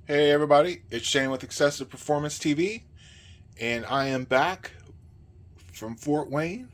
Hey everybody, it's Shane with Excessive Performance TV, and I am back from Fort Wayne.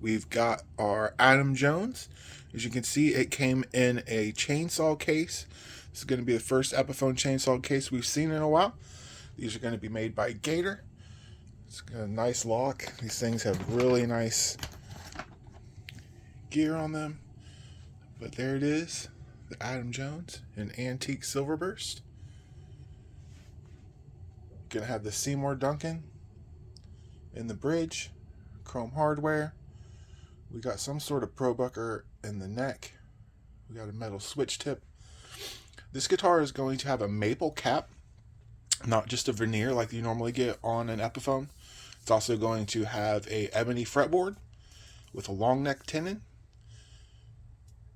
We've got our Adam Jones. As you can see, it came in a chainsaw case. This is going to be the first Epiphone chainsaw case we've seen in a while. These are going to be made by Gator. It's got a nice lock. These things have really nice gear on them. But there it is, the Adam Jones in Antique Silverburst. Gonna have the Seymour Duncan in the bridge, chrome hardware. We got some sort of ProBucker in the neck. We got a metal switch tip. This guitar is going to have a maple cap, not just a veneer like you normally get on an Epiphone. It's also going to have a ebony fretboard with a long neck tenon,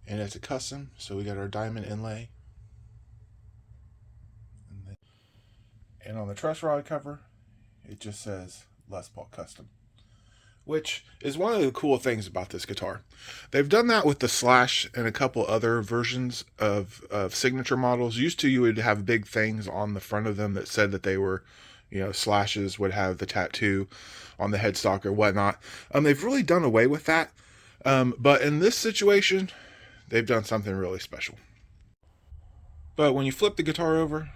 and it's a custom, so we got our diamond inlay. And on the truss rod cover, it just says Les Paul Custom, which is one of the cool things about this guitar. They've done that with the Slash and a couple other versions of signature models. Used to, you would have big things on the front of them that said that they were, Slashes would have the tattoo on the headstock or whatnot. They've really done away with that. But in this situation, they've done something really special. But when you flip the guitar over,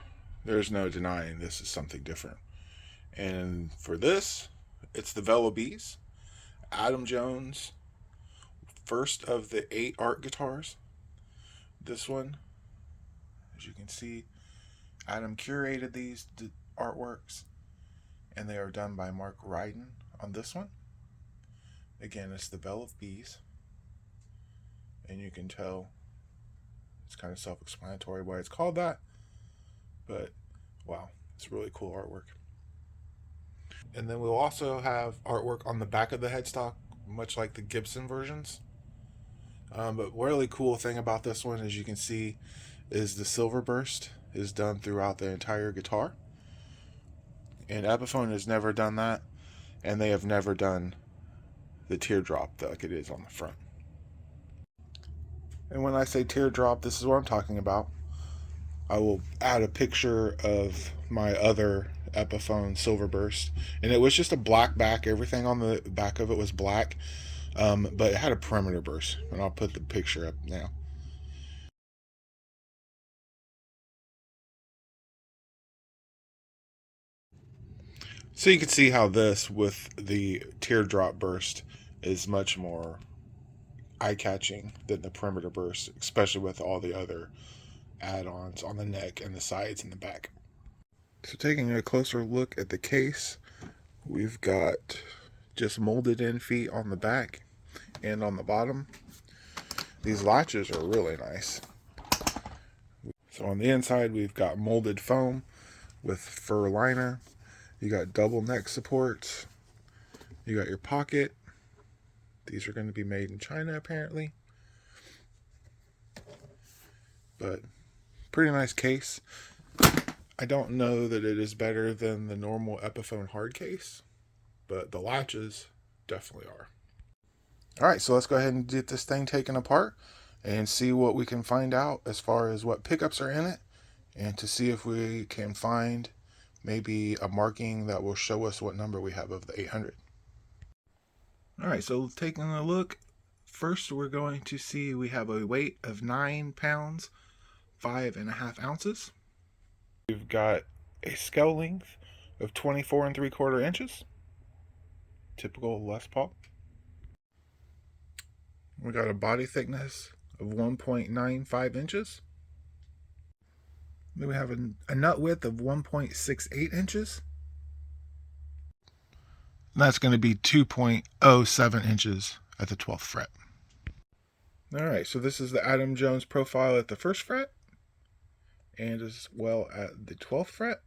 there's no denying this is something different. And for this, it's the Velo Bs. Adam Jones, first of the 8 art guitars. This one, as you can see, Adam curated these artworks, and they are done by Mark Ryden on this one. Again, it's the Velo Bs, and you can tell it's kind of self-explanatory why it's called that. But wow, it's really cool artwork. And then we'll also have artwork on the back of the headstock, much like the Gibson versions. But really cool thing about this one, as you can see, is the Silverburst is done throughout the entire guitar. And Epiphone has never done that, and they have never done the teardrop like it is on the front. And when I say teardrop, this is what I'm talking about. I will add a picture of my other Epiphone Silverburst, and it was just a black back. Everything on the back of it was black, but it had a perimeter burst, and I'll put the picture up now. So you can see how this, with the teardrop burst, is much more eye-catching than the perimeter burst, especially with all the other add-ons on the neck and the sides and the back. So taking a closer look at the case, we've got just molded in feet on the back and on the bottom. These latches are really nice. So on the inside, we've got molded foam with fur liner. You got double neck supports. You got your pocket. These are going to be made in China apparently. But pretty nice case. I don't know that it is better than the normal Epiphone hard case, but the latches definitely are. Alright, so let's go ahead and get this thing taken apart and see what we can find out as far as what pickups are in it, and to see if we can find maybe a marking that will show us what number we have of the 800. All right, so taking a look, first we're going to see we have a weight of 9 pounds, 5.5 ounces. We've got a scale length of 24 3/4 inches, typical Les Paul. We got a body thickness of 1.95 inches. Then we have a nut width of 1.68 inches. And that's going to be 2.07 inches at the 12th fret. Alright, so this is the Adam Jones profile at the 1st fret, and as well at the 12th fret.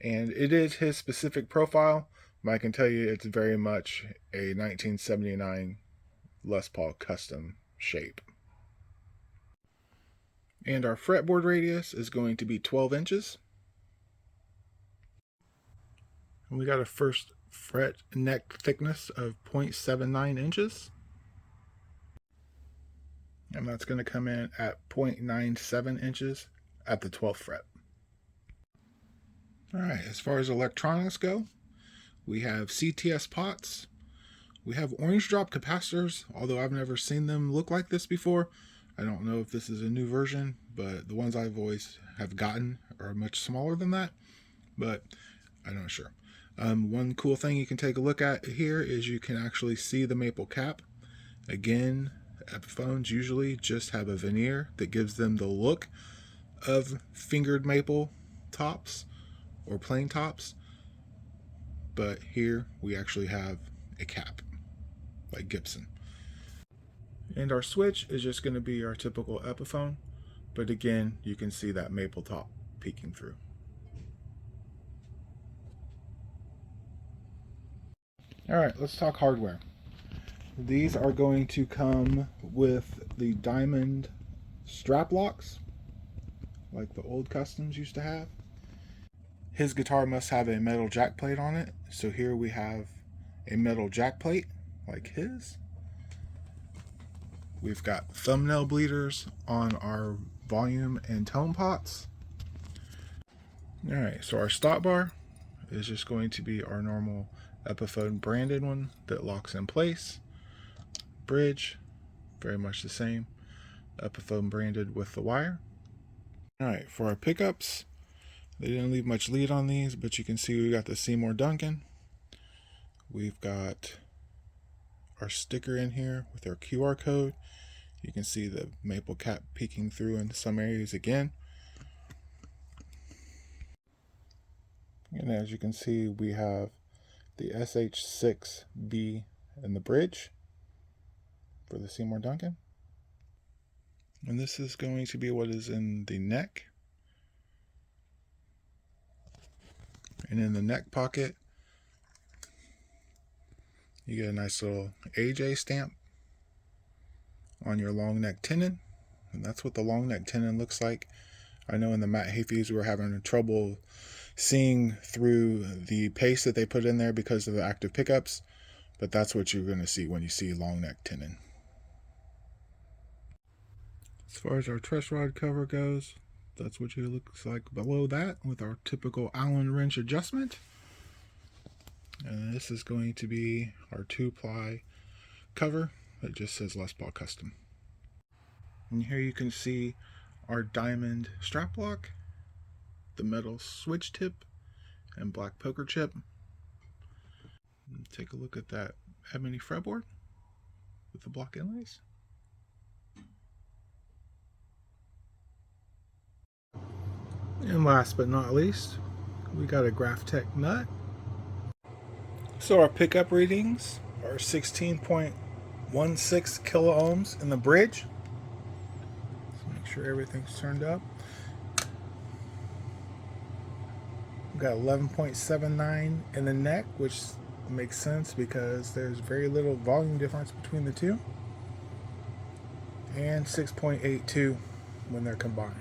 And it is his specific profile, but I can tell you it's very much a 1979 Les Paul Custom shape. And our fretboard radius is going to be 12 inches. And we got a first fret neck thickness of 0.79 inches. And that's going to come in at 0.97 inches at the 12th fret. Alright, as far as electronics go, we have CTS pots. We have orange drop capacitors, although I've never seen them look like this before. I don't know if this is a new version, but the ones I've always have gotten are much smaller than that, but I'm not sure. One cool thing you can take a look at here is you can actually see the maple cap. Again, Epiphones usually just have a veneer that gives them the look of fingered maple tops or plain tops, but here we actually have a cap like Gibson. And our switch is just going to be our typical Epiphone, but again, you can see that maple top peeking through. Alright, let's talk hardware. These are going to come with the diamond strap locks, like the old Customs used to have. His guitar must have a metal jack plate on it, so here we have a metal jack plate like his. We've got thumbnail bleeders on our volume and tone pots. Alright, so our stop bar is just going to be our normal Epiphone branded one that locks in place. Bridge, very much the same. Epiphone branded with the wire. Alright, for our pickups, they didn't leave much lead on these, but you can see we got the Seymour Duncan. We've got our sticker in here with our QR code. You can see the maple cap peeking through in some areas again. And as you can see, we have the SH6B in the bridge for the Seymour Duncan. And this is going to be what is in the neck. And in the neck pocket, you get a nice little AJ stamp on your long neck tenon, and that's what the long neck tenon looks like. I know in the Matt Hayfies we were having trouble seeing through the paste that they put in there because of the active pickups, but that's what you're going to see when you see long neck tenon. As far as our truss rod cover goes, that's what it looks like below that with our typical Allen wrench adjustment. And this is going to be our 2-ply cover that just says Les Paul Custom. And here you can see our diamond strap lock, the metal switch tip, and black poker chip. And take a look at that ebony fretboard with the block inlays. And last but not least, we got a Graphtec nut. So our pickup readings are 16.16 kilo ohms in the bridge. So make sure everything's turned up. We've got 11.79 in the neck, which makes sense because there's very little volume difference between the two. And 6.82 when they're combined.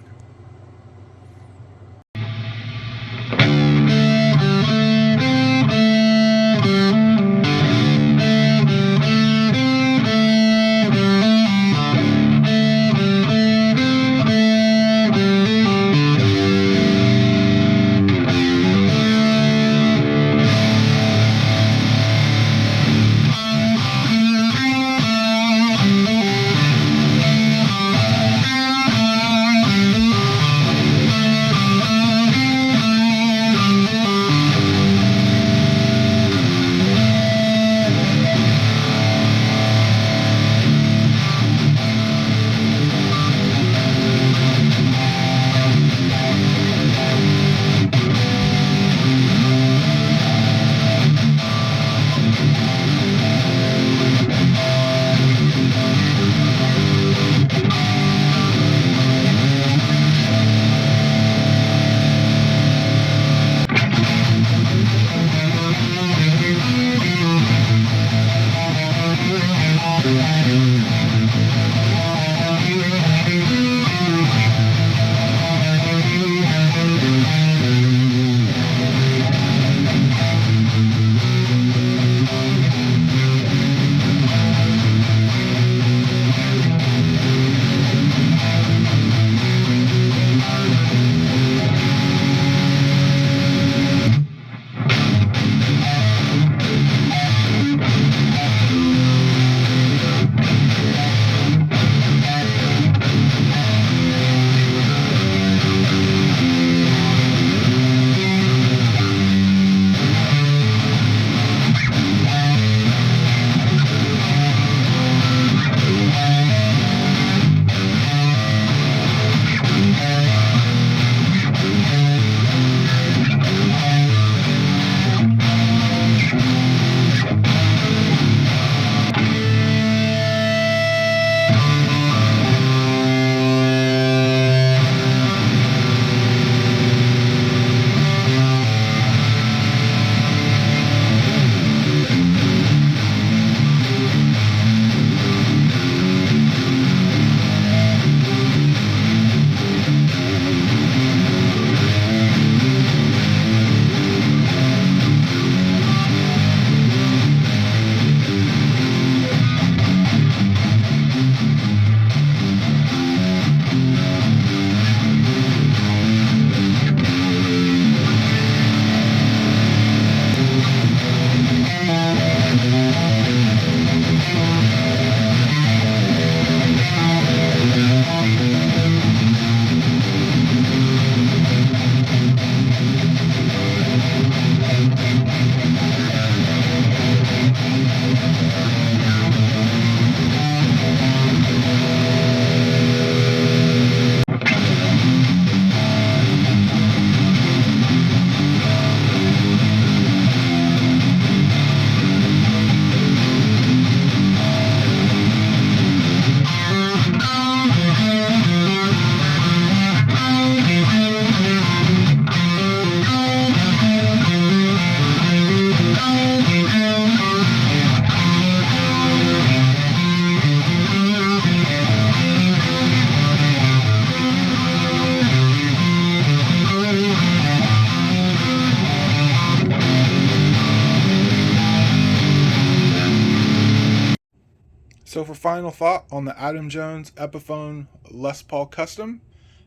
So for final thought on the Adam Jones Epiphone Les Paul Custom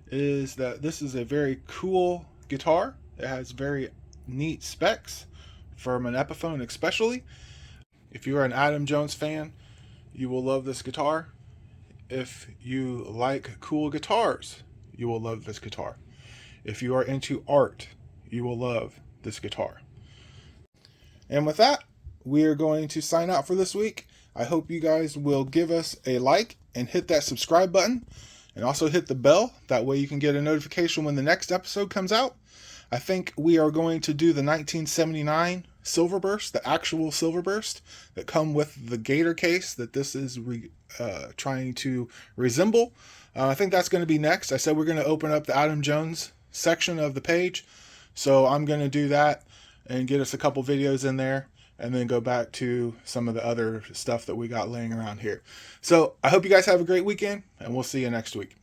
is that this is a very cool guitar. It has very neat specs from an Epiphone especially. If you are an Adam Jones fan, you will love this guitar. If you like cool guitars, you will love this guitar. If you are into art, you will love this guitar. And with that, we are going to sign out for this week. I hope you guys will give us a like and hit that subscribe button, and also hit the bell. That way you can get a notification when the next episode comes out. I think we are going to do the 1979 Silverburst, the actual Silverburst that come with the gator case that this is trying to resemble. I think that's going to be next. I said we're going to open up the Adam Jones section of the page, so I'm going to do that and get us a couple videos in there, and then go back to some of the other stuff that we got laying around here. So I hope you guys have a great weekend, and we'll see you next week.